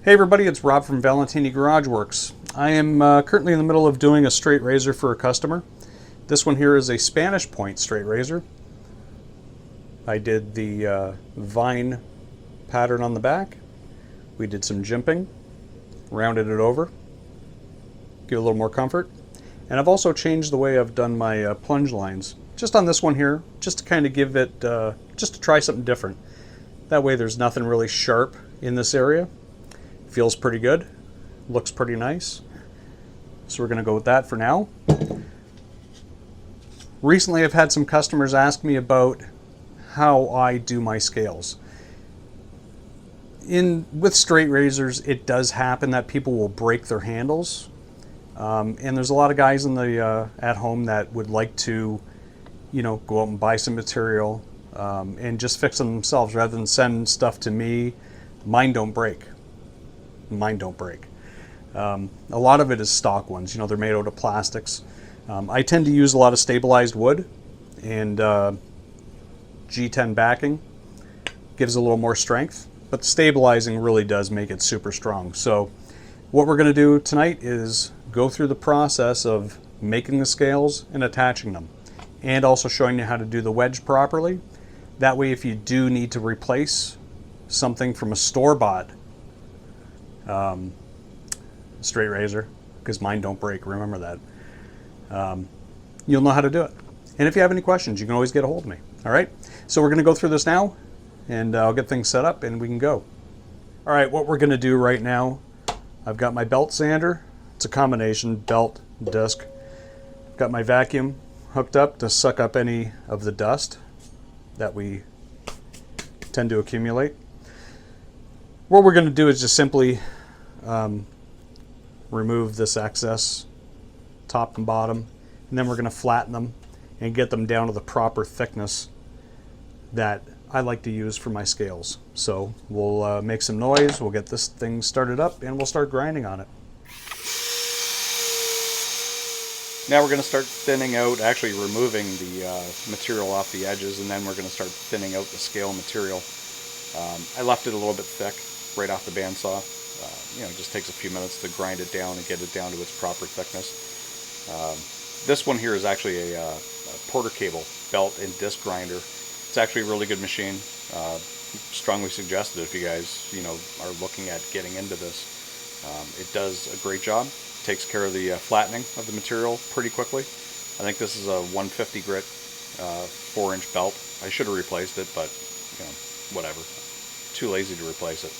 Hey everybody, it's Rob from Valentini Garage Works. I am currently in the middle of doing a straight razor for a customer. This one here is a Spanish point straight razor. I did the vine pattern on the back. We did some jimping, rounded it over, give it a little more comfort. And I've also changed the way I've done my plunge lines. Just on this one here, just to kind of give it, just to try something different. That way there's nothing really sharp in this area. Feels pretty good, looks pretty nice. So we're going to go with that for now. Recently I've had some customers ask me about how I do my scales. With straight razors, it does happen that people will break their handles. And there's a lot of guys in the at home that would like to, go out and buy some material and just fix them themselves rather than send stuff to me. Mine don't break. Mine don't break. A lot of it is stock ones. They're made out of plastics. I tend to use a lot of stabilized wood, and G10 backing gives a little more strength, but the stabilizing really does make it super strong. So what we're going to do tonight is go through the process of making the scales and attaching them, and also showing you how to do the wedge properly. That way, if you do need to replace something from a store-bought straight razor, because mine don't break, remember that, you'll know how to do it. And if you have any questions, you can always get a hold of me. All right, so we're going to go through this now, and I'll get things set up and we can go. All right, what we're going to do right now, I've got my belt sander. It's a combination belt disc. Got my vacuum hooked up to suck up any of the dust that we tend to accumulate. What we're going to do is just simply remove this excess top and bottom, and then we're going to flatten them and get them down to the proper thickness that I like to use for my scales. So we'll make some noise, we'll get this thing started up, and we'll start grinding on it. Now we're going to start thinning out, actually removing the material off the edges, and then we're going to start thinning out the scale material. I left it a little bit thick right off the bandsaw. It just takes a few minutes to grind it down and get it down to its proper thickness. This one here is actually a Porter cable belt and disc grinder. It's actually a really good machine. Strongly suggested if you guys are looking at getting into this. It does a great job. Takes care of the flattening of the material pretty quickly. I think this is a 150 grit 4-inch belt. I should have replaced it, but whatever. Too lazy to replace it.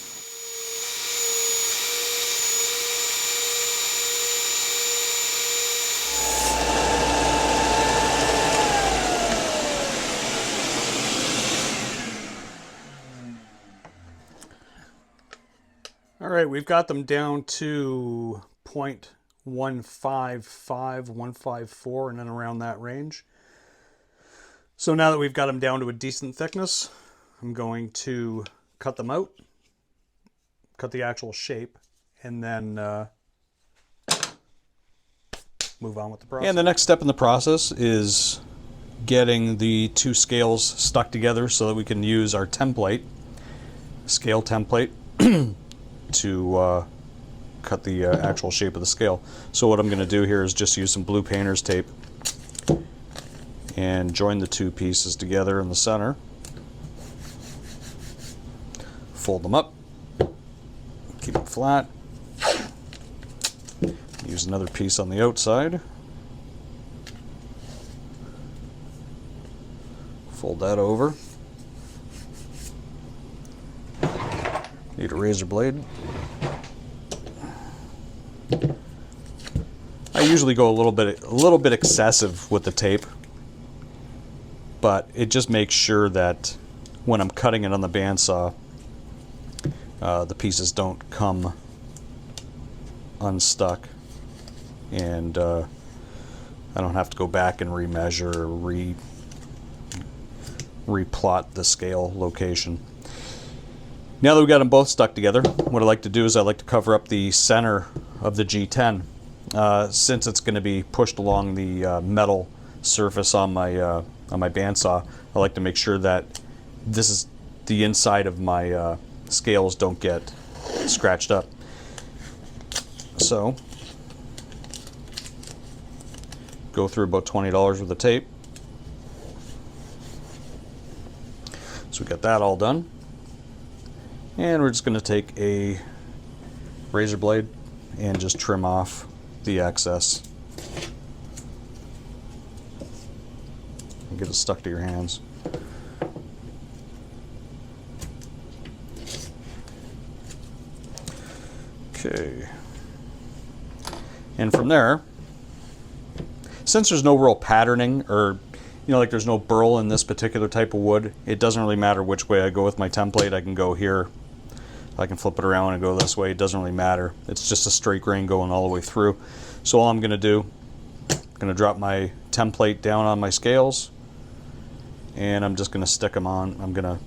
All right, we've got them down to 0.155, 154, and then around that range. So now that we've got them down to a decent thickness, I'm going to cut them out, cut the actual shape, and then move on with the process. And the next step in the process is getting the two scales stuck together so that we can use our template, scale template, to cut the actual shape of the scale. So what I'm going to do here is just use some blue painter's tape and join the two pieces together in the center. Fold them up, keep it flat. Use another piece on the outside. Fold that over. Need a razor blade. I usually go a little bit excessive with the tape, but it just makes sure that when I'm cutting it on the bandsaw, the pieces don't come unstuck, and I don't have to go back and remeasure or replot the scale location. Now that we've got them both stuck together, what I like to do is I like to cover up the center of the G10. Since it's going to be pushed along the metal surface on my bandsaw, I like to make sure that this is the inside of my scales don't get scratched up. So go through about $20 worth of tape. So we got that all done. And we're just going to take a razor blade and just trim off the excess. And get it stuck to your hands. Okay. And from there, since there's no real patterning, or like there's no burl in this particular type of wood, it doesn't really matter which way I go with my template. I can go here, I can flip it around and go this way. It doesn't really matter. It's just a straight grain going all the way through. So all I'm going to do, I'm going to drop my template down on my scales, and I'm just going to stick them on. I'm going to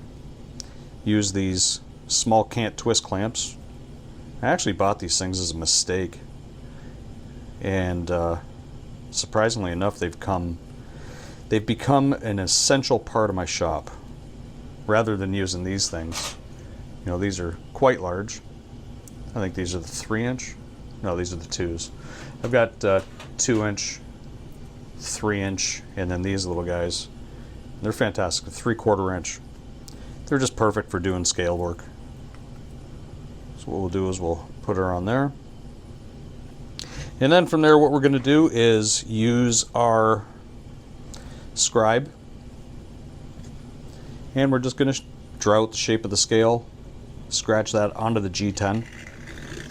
use these small cant twist clamps. I actually bought these things as a mistake, and surprisingly enough, they've become an essential part of my shop. Rather than using these things, these are quite large. I think these are the 3-inch. No, these are the 2s. I've got 2-inch, 3-inch, and then these little guys. They're fantastic. 3/4 inch. They're just perfect for doing scale work. So what we'll do is we'll put her on there. And then from there, what we're going to do is use our scribe, and we're just going to draw out the shape of the scale, scratch that onto the G10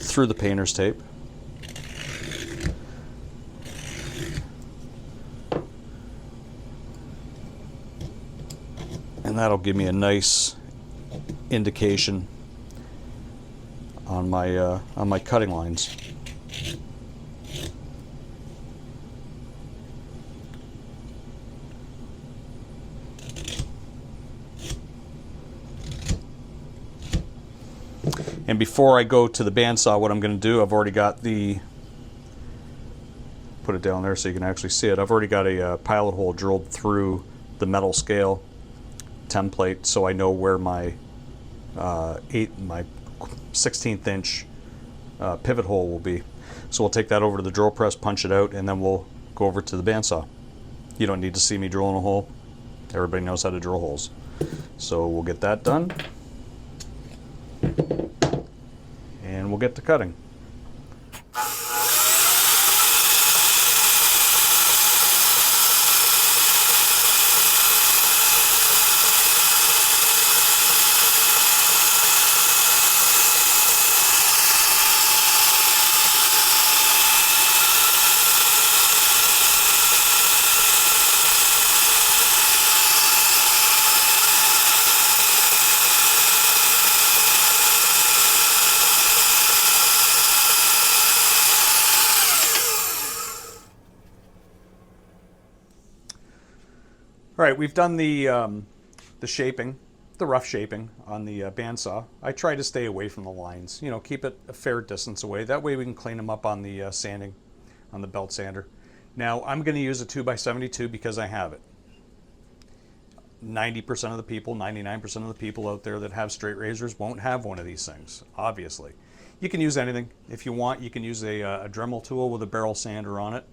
through the painter's tape. And that'll give me a nice indication on my cutting lines. And before I go to the bandsaw, what I'm going to do, I've already got put it down there so you can actually see it. I've already got a pilot hole drilled through the metal scale template, so I know where my 16th inch pivot hole will be. So we'll take that over to the drill press, punch it out, and then we'll go over to the bandsaw. You don't need to see me drilling a hole. Everybody knows how to drill holes. So we'll get that done, and we'll get to cutting. All right, we've done the shaping, the rough shaping on the bandsaw. I try to stay away from the lines, keep it a fair distance away. That way we can clean them up on the sanding, on the belt sander. Now I'm going to use a 2x72 because I have it. 90% of the people, 99% of the people out there that have straight razors won't have one of these things, obviously. You can use anything. If you want, you can use a Dremel tool with a barrel sander on it.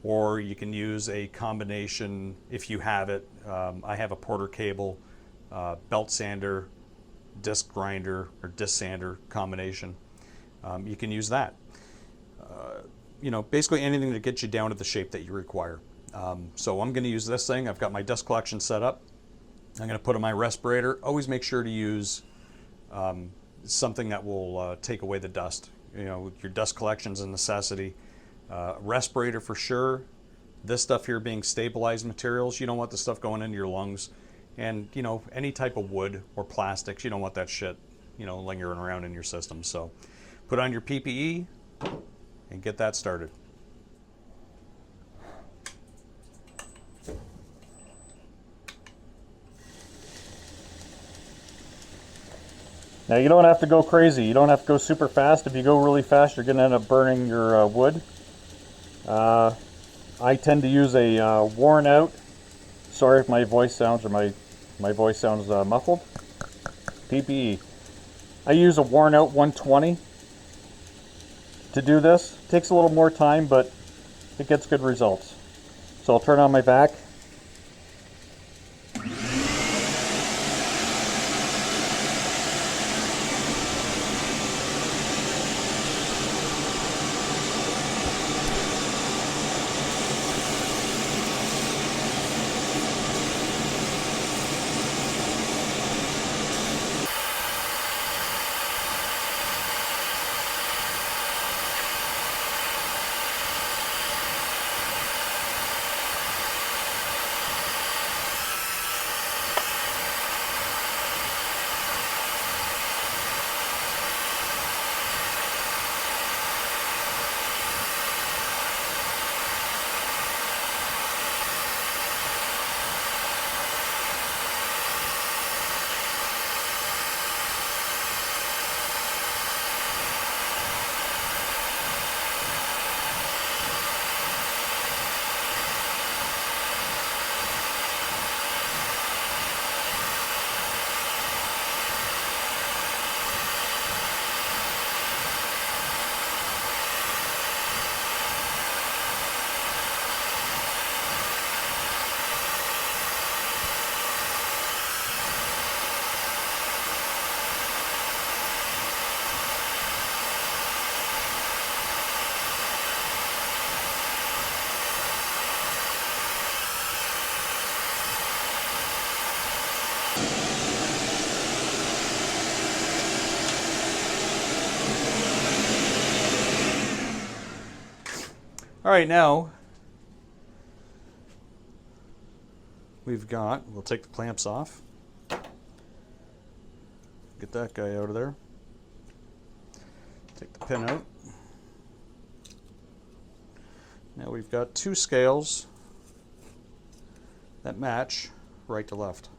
Or you can use a combination if you have it. I have a Porter cable, belt sander, disc grinder, or disc sander combination. You can use that. Basically anything to get you down to the shape that you require. So I'm going to use this thing. I've got my dust collection set up. I'm going to put in my respirator. Always make sure to use something that will take away the dust. Your dust collection's a necessity. Respirator for sure. This stuff here being stabilized materials, you don't want the stuff going into your lungs. And any type of wood or plastics, you don't want that shit lingering around in your system. So put on your PPE and get that started. Now you don't have to go crazy. You don't have to go super fast. If you go really fast, you're going to end up burning your wood. I tend to use a worn out, sorry if my voice sounds muffled, PPE. I use a worn out 120. to do this. It takes a little more time, but it gets good results. So I'll turn on my vac. All right, now we'll take the clamps off. Get that guy out of there. Take the pin out. Now we've got two scales that match right to left.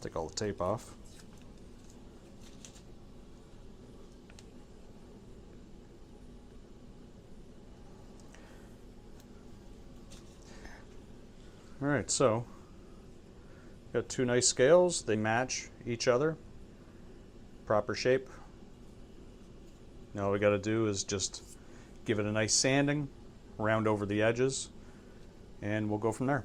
Take all the tape off. All right, so got two nice scales. They match each other. Proper shape. Now all we got to do is just give it a nice sanding, round over the edges, and we'll go from there.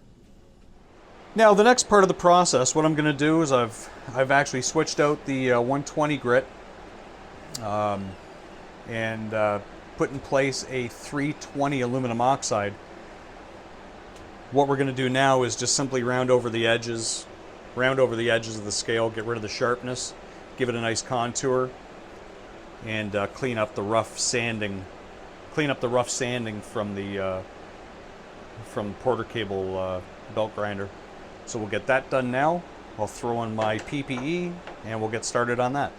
Now the next part of the process, what I'm going to do is I've actually switched out the 120 grit and put in place a 320 aluminum oxide. What we're going to do now is just simply round over the edges of the scale, get rid of the sharpness, give it a nice contour, and clean up the rough sanding from the Porter cable belt grinder. So we'll get that done now. I'll throw in my PPE and we'll get started on that.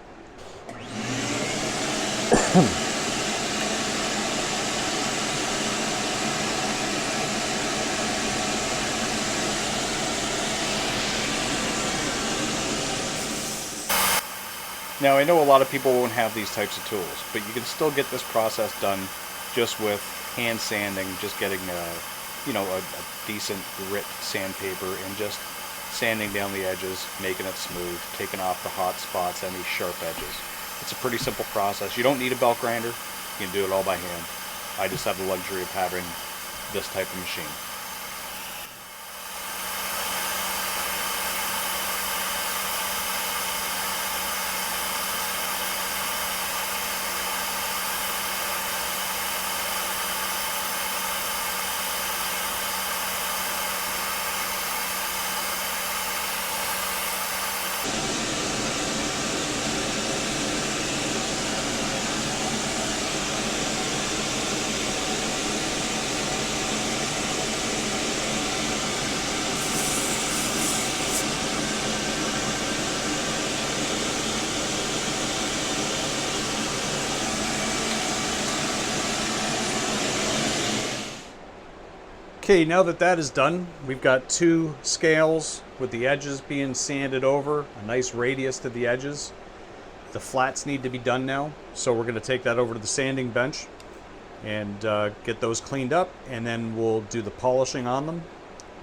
Now, I know a lot of people won't have these types of tools, but you can still get this process done just with hand sanding, just getting a decent grit sandpaper and just sanding down the edges, making it smooth, taking off the hot spots, any sharp edges. It's a pretty simple process. You don't need a belt grinder. You can do it all by hand. I just have the luxury of having this type of machine. Okay, now that that is done, we've got two scales with the edges being sanded over, a nice radius to the edges. The flats need to be done now, so we're going to take that over to the sanding bench and get those cleaned up, and then we'll do the polishing on them,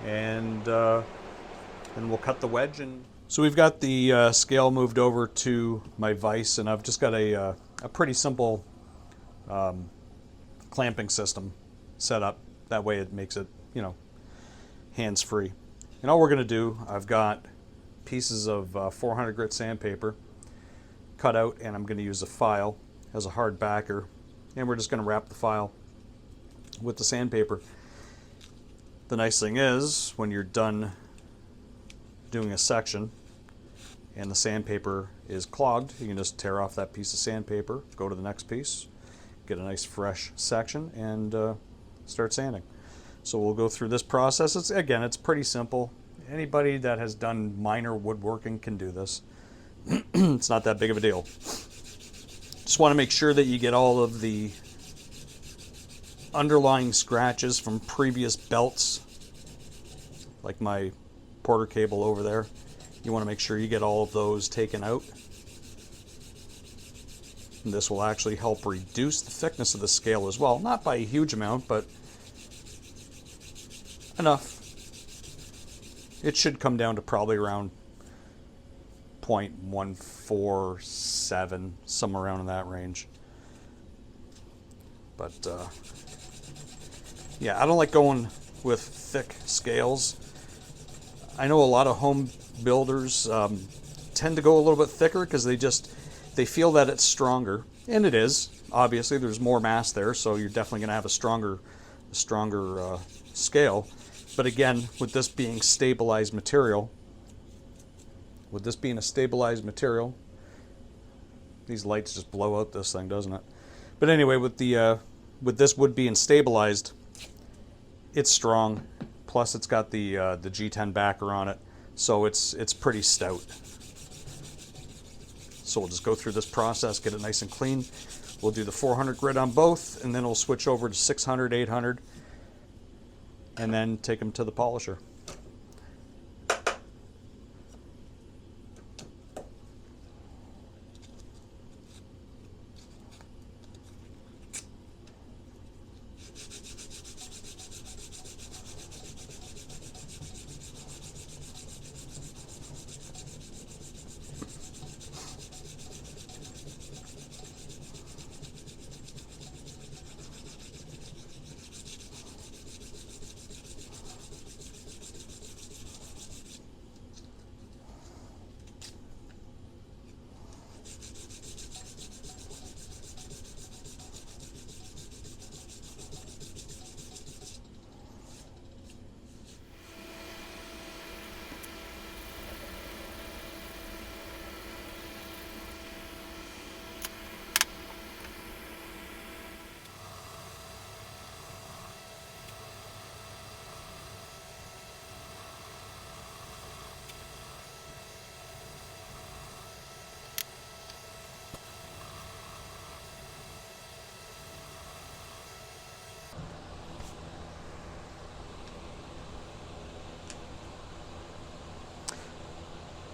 and then we'll cut the wedge. And so we've got the scale moved over to my vise, and I've just got a a pretty simple clamping system set up. That way it makes it, you know, hands-free. And all we're going to do, I've got pieces of 400 grit sandpaper cut out, and I'm going to use a file as a hard backer, and we're just going to wrap the file with the sandpaper. The nice thing is, when you're done doing a section and the sandpaper is clogged, you can just tear off that piece of sandpaper, go to the next piece, get a nice fresh section, and start sanding. So we'll go through this process. It's pretty simple. Anybody that has done minor woodworking can do this. It's not that big of a deal. Just want to make sure that you get all of the underlying scratches from previous belts, like my Porter cable over there. You want to make sure you get all of those taken out. And this will actually help reduce the thickness of the scale as well. Not by a huge amount, but enough. It should come down to probably around 0.147, somewhere around in that range. But yeah, I don't like going with thick scales. I know a lot of home builders tend to go a little bit thicker because they feel that it's stronger, and it is. Obviously, there's more mass there, so you're definitely going to have a stronger scale. But again, with this being stabilized material, these lights just blow out this thing, doesn't it? But anyway, with this wood being stabilized, it's strong. Plus, it's got the G10 backer on it, so it's pretty stout. So we'll just go through this process, get it nice and clean. We'll do the 400 grit on both, and then we'll switch over to 600, 800, and then take them to the polisher.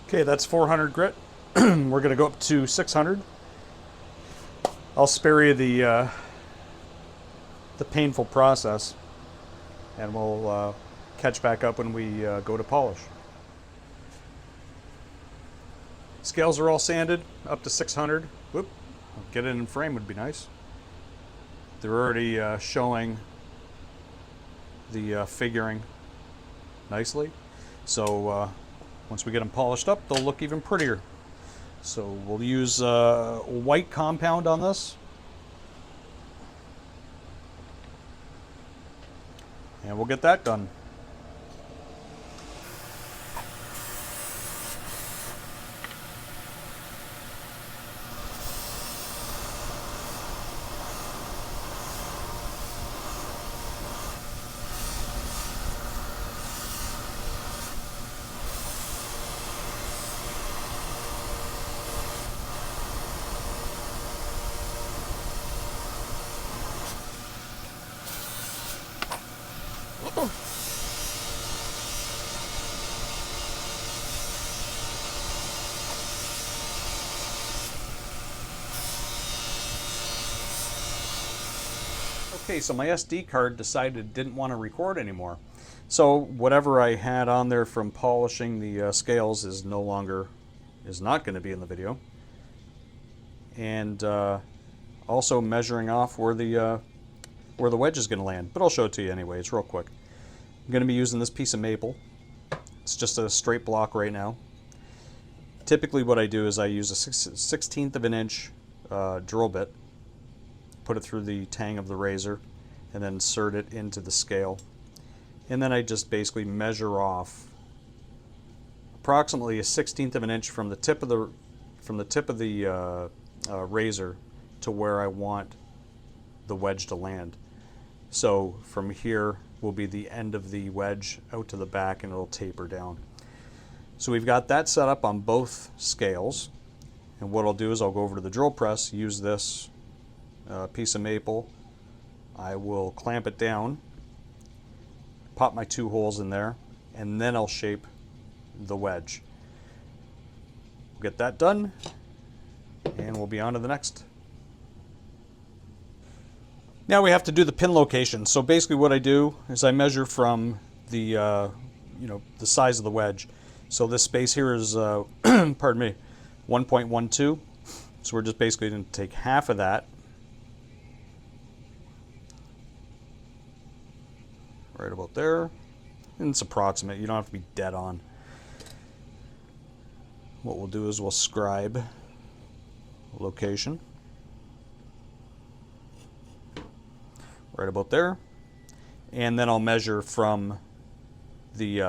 Okay, that's 400 grit. We're going to go up to 600. I'll spare you the painful process, and we'll catch back up when we go to polish. Scales are all sanded up to 600. Whoop, get it in frame would be nice. They're already showing the figuring nicely. So once we get them polished up, they'll look even prettier. So we'll use white compound on this. And we'll get that done. Okay, so my SD card decided it didn't want to record anymore. So whatever I had on there from polishing the scales is not going to be in the video. And also measuring off where the wedge is going to land. But I'll show it to you anyway. It's real quick. I'm going to be using this piece of maple. It's just a straight block right now. Typically what I do is I use a 1/16 of an inch drill bit, put it through the tang of the razor, and then insert it into the scale. And then I just basically measure off approximately a 1/16 of an inch from the tip of the razor to where I want the wedge to land. So from here will be the end of the wedge out to the back, and it'll taper down. So we've got that set up on both scales, and what I'll do is I'll go over to the drill press, use this piece of maple. I will clamp it down, pop my 2 holes in there, and then I'll shape the wedge. We'll get that done, and we'll be on to the next. Now we have to do the pin location. So basically what I do is I measure from the the size of the wedge. So this space here is pardon me, 1.12. So we're just basically going to take half of that, right about there, and it's approximate. You don't have to be dead on. What we'll do is we'll scribe location right about there, and then I'll measure from the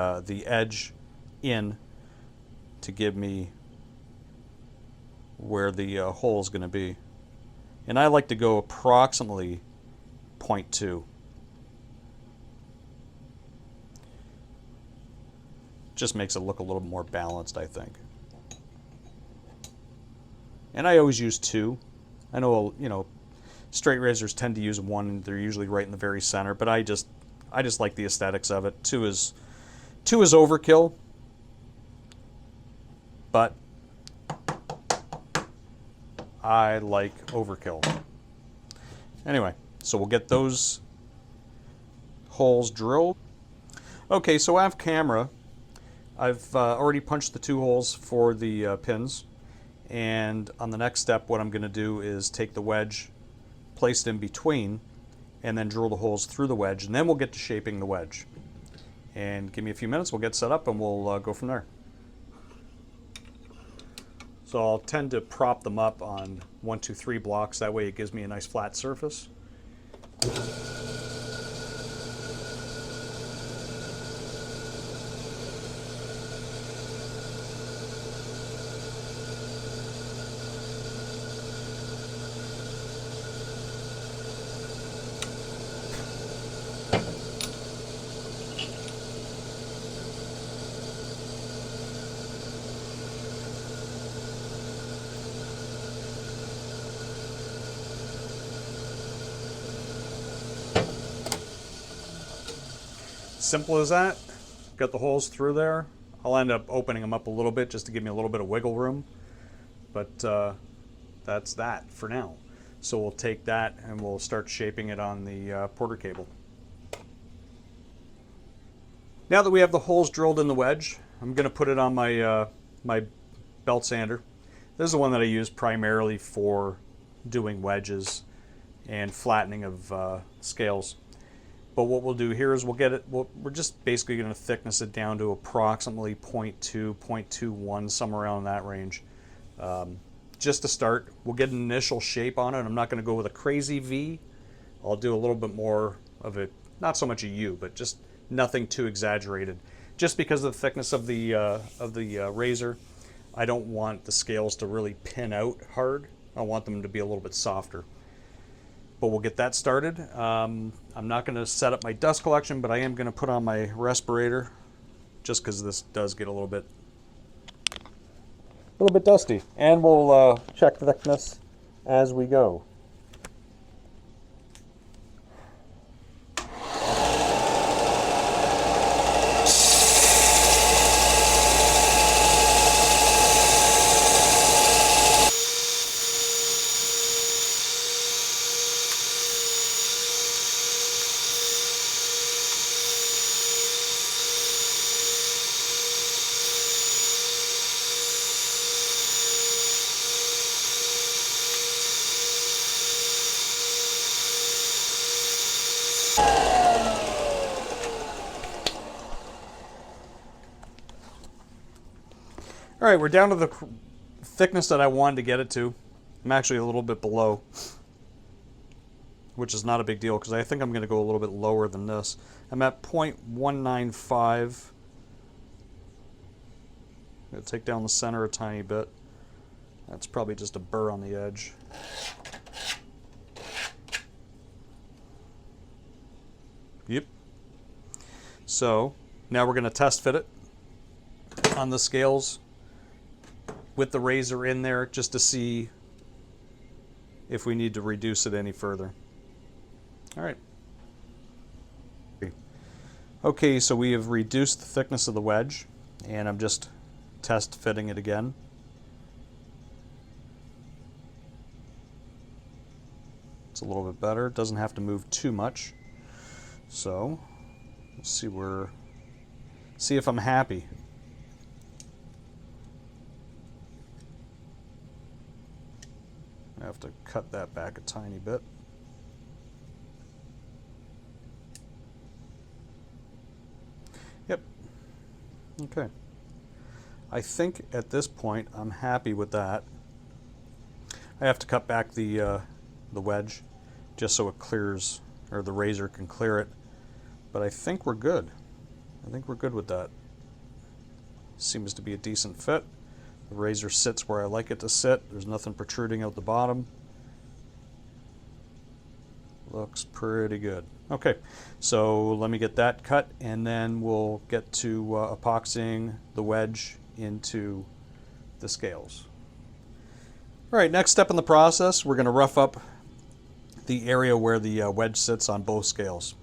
edge in to give me where the hole is going to be. And I like to go approximately 0.2. Just makes it look a little more balanced, I think. And I always use 2. I know, straight razors tend to use 1, and they're usually right in the very center, but I just like the aesthetics of it. 2 is overkill, but I like overkill. Anyway, so we'll get those holes drilled. Okay, so off camera, I've already punched the 2 holes for the pins, and on the next step what I'm going to do is take the wedge, place it in between, and then drill the holes through the wedge, and then we'll get to shaping the wedge. And give me a few minutes, we'll get set up, and we'll go from there. So I'll tend to prop them up on 1, 2, 3 blocks. That way it gives me a nice flat surface. Simple as that. Got the holes through there. I'll end up opening them up a little bit just to give me a little bit of wiggle room. But that's that for now. So we'll take that and we'll start shaping it on the Porter cable. Now that we have the holes drilled in the wedge, I'm going to put it on my my belt sander. This is the one that I use primarily for doing wedges and flattening of scales. But what we'll do here is we're just basically going to thickness it down to approximately 0.2, 0.21, somewhere around that range. Just to start, we'll get an initial shape on it. I'm not going to go with a crazy V. I'll do a little bit more of it, not so much a U, but just nothing too exaggerated. Just because of the thickness of the razor, I don't want the scales to really pin out hard. I want them to be a little bit softer. But we'll get that started. I'm not going to set up my dust collection, but I am going to put on my respirator just because this does get a little bit dusty. And we'll check thickness as we go. All right, we're down to the thickness that I wanted to get it to. I'm actually a little bit below, which is not a big deal because I think I'm going to go a little bit lower than this. I'm at 0.195. I'm going to take down the center a tiny bit. That's probably just a burr on the edge. Yep. So now we're going to test fit it on the scales with the razor in there just to see if we need to reduce it any further. All right. Okay, so we have reduced the thickness of the wedge, and I'm just test fitting it again. It's a little bit better. It doesn't have to move too much. So let's see if I'm happy. I have to cut that back a tiny bit. Yep. Okay. I think at this point I'm happy with that. I have to cut back the wedge just so it clears, or the razor can clear it. But I think we're good. I think we're good with that. Seems to be a decent fit. The razor sits where I like it to sit. There's nothing protruding out the bottom. Looks pretty good. Okay, so let me get that cut, and then we'll get to epoxying the wedge into the scales. All right, next step in the process, we're going to rough up the area where the wedge sits on both scales.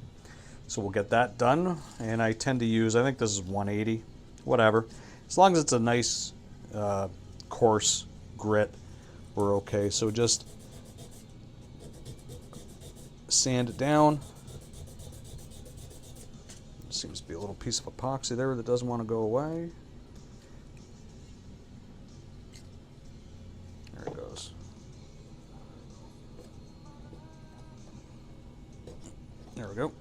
So we'll get that done, and I tend to use, I think this is 180, whatever. As long as it's a nice coarse grit, we're okay. So just sand it down. Seems to be a little piece of epoxy there that doesn't want to go away. There it goes. There we go.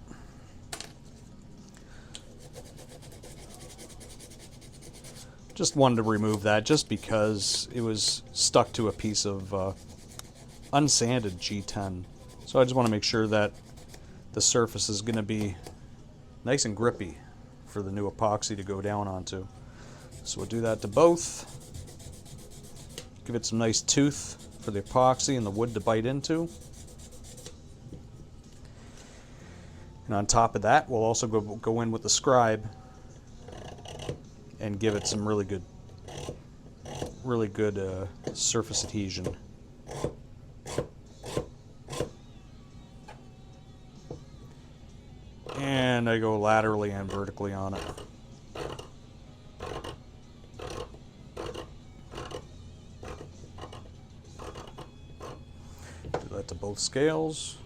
Just wanted to remove that just because it was stuck to a piece of unsanded G10. So I just want to make sure that the surface is going to be nice and grippy for the new epoxy to go down onto. So we'll do that to both. Give it some nice tooth for the epoxy and the wood to bite into. And on top of that, we'll also go in with the scribe and give it some really good surface adhesion. And I go laterally and vertically on it. Do that to both scales.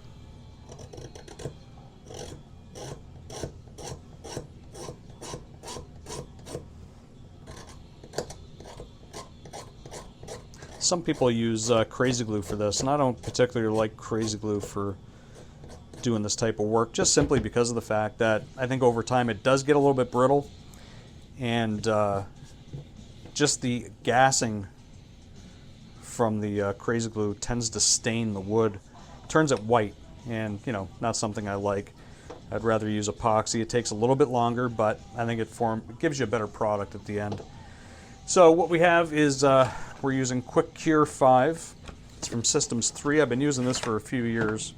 Some people use crazy glue for this, and I don't particularly like crazy glue for doing this type of work, just simply because of the fact that I think over time it does get a little bit brittle, and just the gassing from the crazy glue tends to stain the wood, turns it white, and not something I like. I'd rather use epoxy. It takes a little bit longer, but I think it gives you a better product at the end. So what we have is we're using Quick Cure 5. It's from Systems 3. I've been using this for a few years.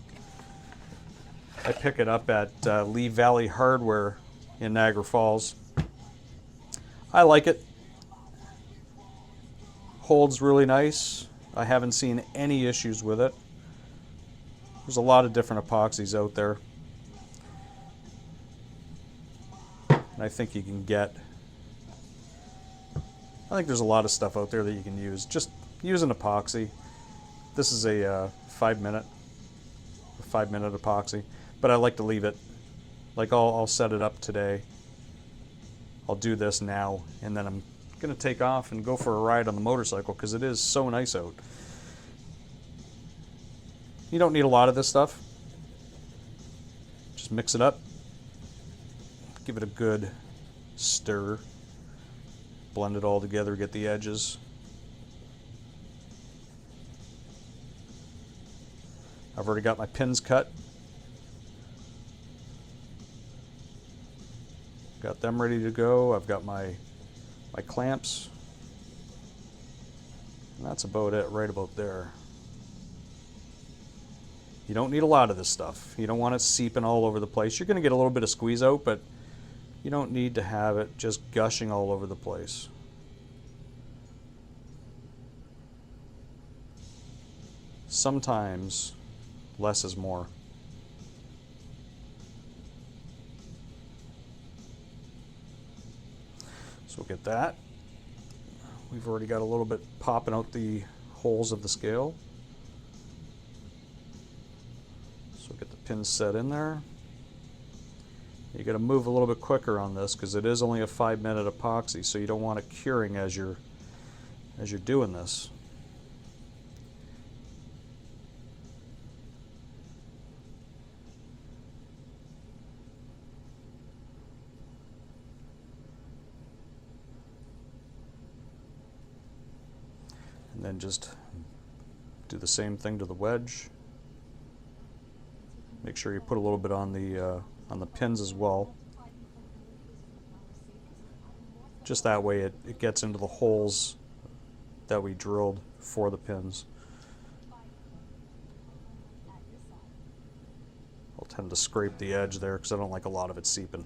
I pick it up at Lee Valley Hardware in Niagara Falls. I like it. Holds really nice. I haven't seen any issues with it. There's a lot of different epoxies out there. And I think you can get... I think there's a lot of stuff out there that you can use. Just use an epoxy. This is a 5-minute epoxy, but I like to leave it. Like I'll set it up today. I'll do this now, and then I'm gonna take off and go for a ride on the motorcycle because it is so nice out. You don't need a lot of this stuff. Just mix it up. Give it a good stir. blend it all together, get the edges. I've already got my pins cut. Got them ready to go. I've got my clamps. And that's about it, right about there. You don't need a lot of this stuff. You don't want it seeping all over the place. You're going to get a little bit of squeeze out, but you don't need to have it just gushing all over the place. Sometimes less is more. So we'll get that. We've already got a little bit popping out the holes of the scale. So we'll get the pins set in there. You got to move a little bit quicker on this because it is only a 5-minute epoxy, so you don't want it curing as you're doing this. And then just do the same thing to the wedge. Make sure you put a little bit on the pins as well. Just that way it gets into the holes that we drilled for the pins. I'll tend to scrape the edge there because I don't like a lot of it seeping.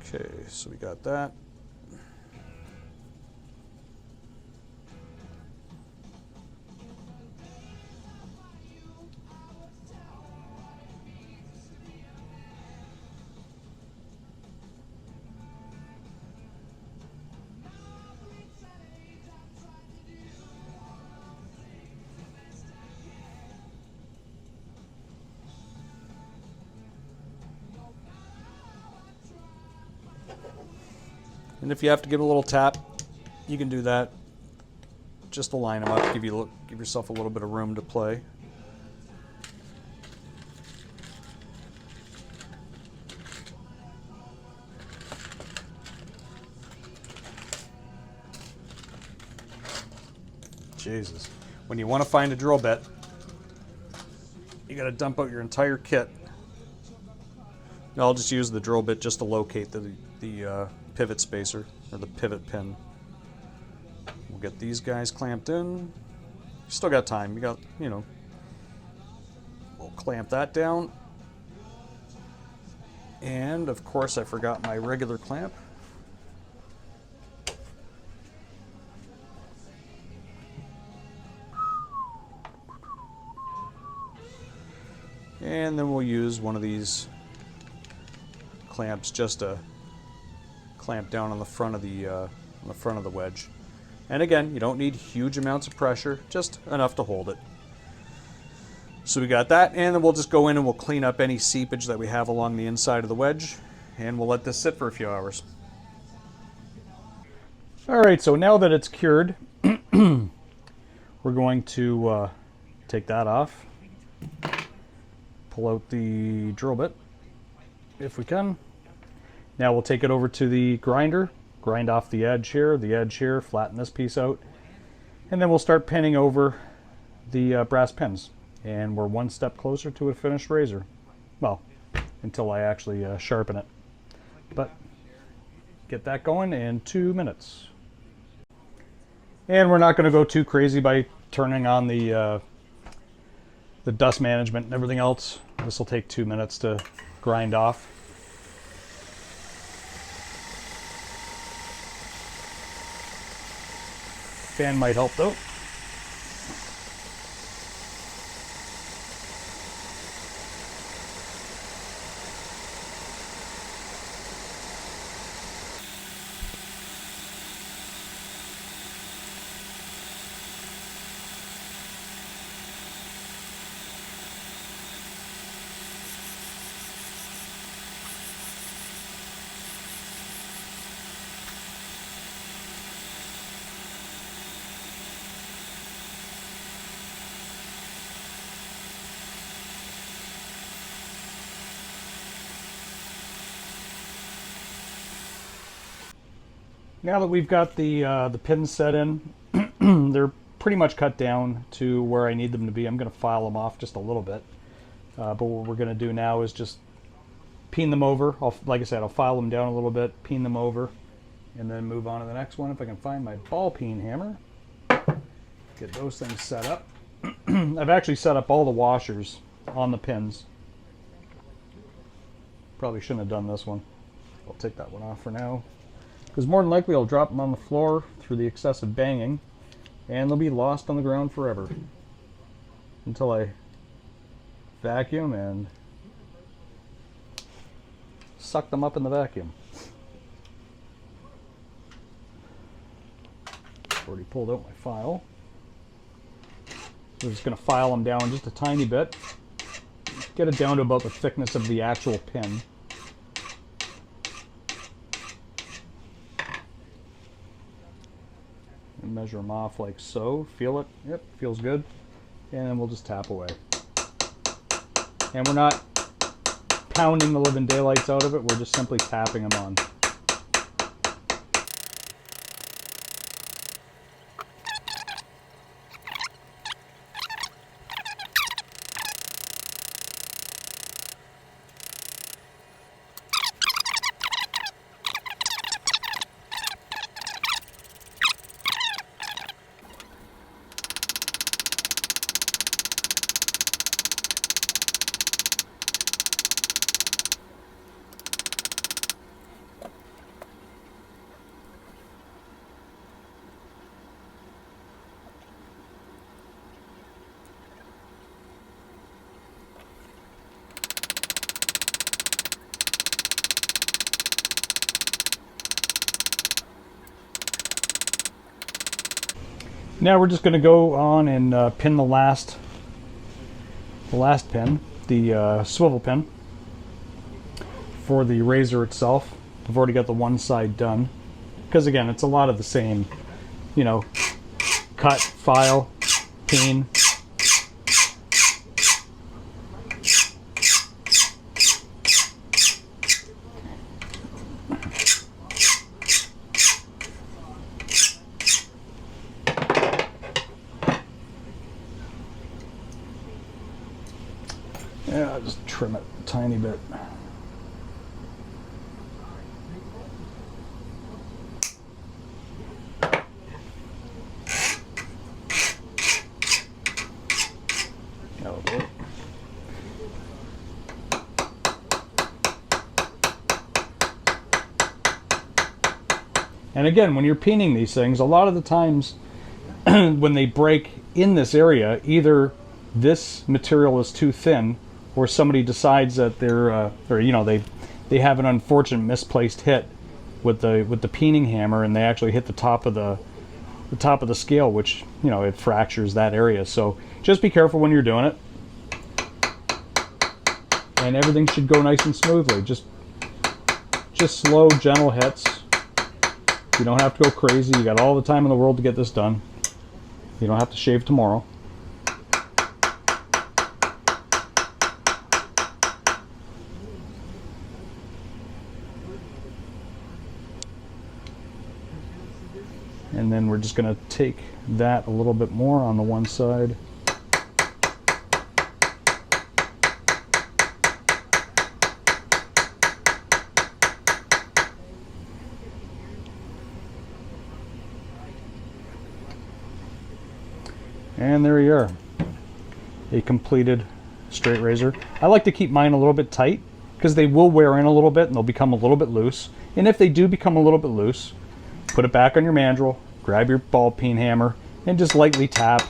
Okay, so we got that. And if you have to give it a little tap, you can do that. Just to line them up, give yourself a little bit of room to play. Jesus. When you want to find a drill bit, you got to dump out your entire kit. I'll just use the drill bit just to locate the pivot spacer, or the pivot pin. We'll get these guys clamped in. You still got time. You got, we'll clamp that down. And of course I forgot my regular clamp. And then we'll use one of these clamps just to clamp down on the front of the wedge. And again, you don't need huge amounts of pressure, just enough to hold it. So we got that, and then we'll just go in and we'll clean up any seepage that we have along the inside of the wedge, and we'll let this sit for a few hours. Alright, so now that it's cured, we're going to take that off, pull out the drill bit if we can. Now we'll take it over to the grinder, grind off the edge here, flatten this piece out, and then we'll start pinning over the brass pins. And we're one step closer to a finished razor. Well, until I actually sharpen it. But get that going in 2 minutes. And we're not going to go too crazy by turning on the dust management and everything else. This will take 2 minutes to grind off. Fan might help though. Now that we've got the pins set in, they're pretty much cut down to where I need them to be. I'm going to file them off just a little bit. But what we're going to do now is just peen them over. Like I said, I'll file them down a little bit, peen them over, and then move on to the next one. If I can find my ball peen hammer, get those things set up. I've actually set up all the washers on the pins. Probably shouldn't have done this one. I'll take that one off for now, because more than likely I'll drop them on the floor through the excessive banging, and they'll be lost on the ground forever until I vacuum and suck them up in the vacuum. Already pulled out my file. We're just going to file them down just a tiny bit. Get it down to about the thickness of the actual pin. And measure them off like so. Feel it. Yep, feels good. And then we'll just tap away. And we're not pounding the living daylights out of it, we're just simply tapping them on. Now we're just going to go on and pin the last pin, the swivel pin for the razor itself. I've already got the one side done, because again, it's a lot of the same, you know, cut, file, peen. Yeah, I'll just trim it a tiny bit. That'll do it. And again, when you're peening these things, a lot of the times when they break in this area, either this material is too thin, or somebody decides that they're, or you know, they have an unfortunate misplaced hit with the peening hammer, and they actually hit the top of the scale, which, you know, it fractures that area. So just be careful when you're doing it, and everything should go nice and smoothly. Just slow, gentle hits. You don't have to go crazy. You got all the time in the world to get this done. You don't have to shave tomorrow. And then we're just going to take that a little bit more on the one side. And there you are, a completed straight razor. I like to keep mine a little bit tight, because they will wear in a little bit and they'll become a little bit loose. And if they do become a little bit loose, put it back on your mandrel, grab your ball peen hammer, and just lightly tap.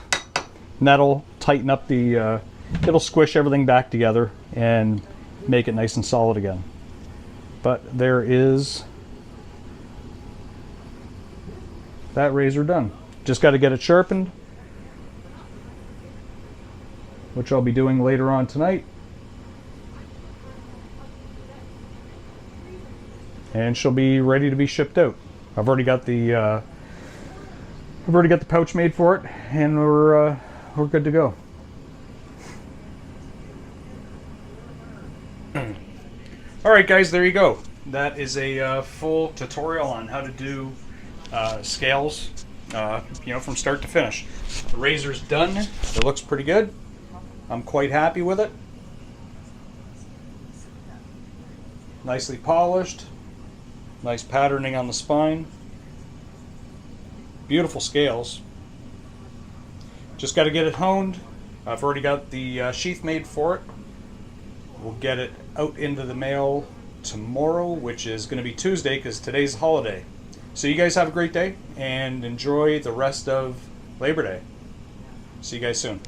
And that'll tighten up the, it'll squish everything back together and make it nice and solid again. But there is that razor done. Just got to get it sharpened, which I'll be doing later on tonight. And she'll be ready to be shipped out. I've already got the pouch made for it, and we're good to go. All right, guys, there you go. That is a full tutorial on how to do scales, from start to finish. The razor's done. It looks pretty good. I'm quite happy with it. Nicely polished. Nice patterning on the spine. Beautiful scales. Just got to get it honed. I've already got the sheath made for it. We'll get it out into the mail tomorrow, which is going to be Tuesday because today's holiday. So you guys have a great day and enjoy the rest of Labor Day. See you guys soon.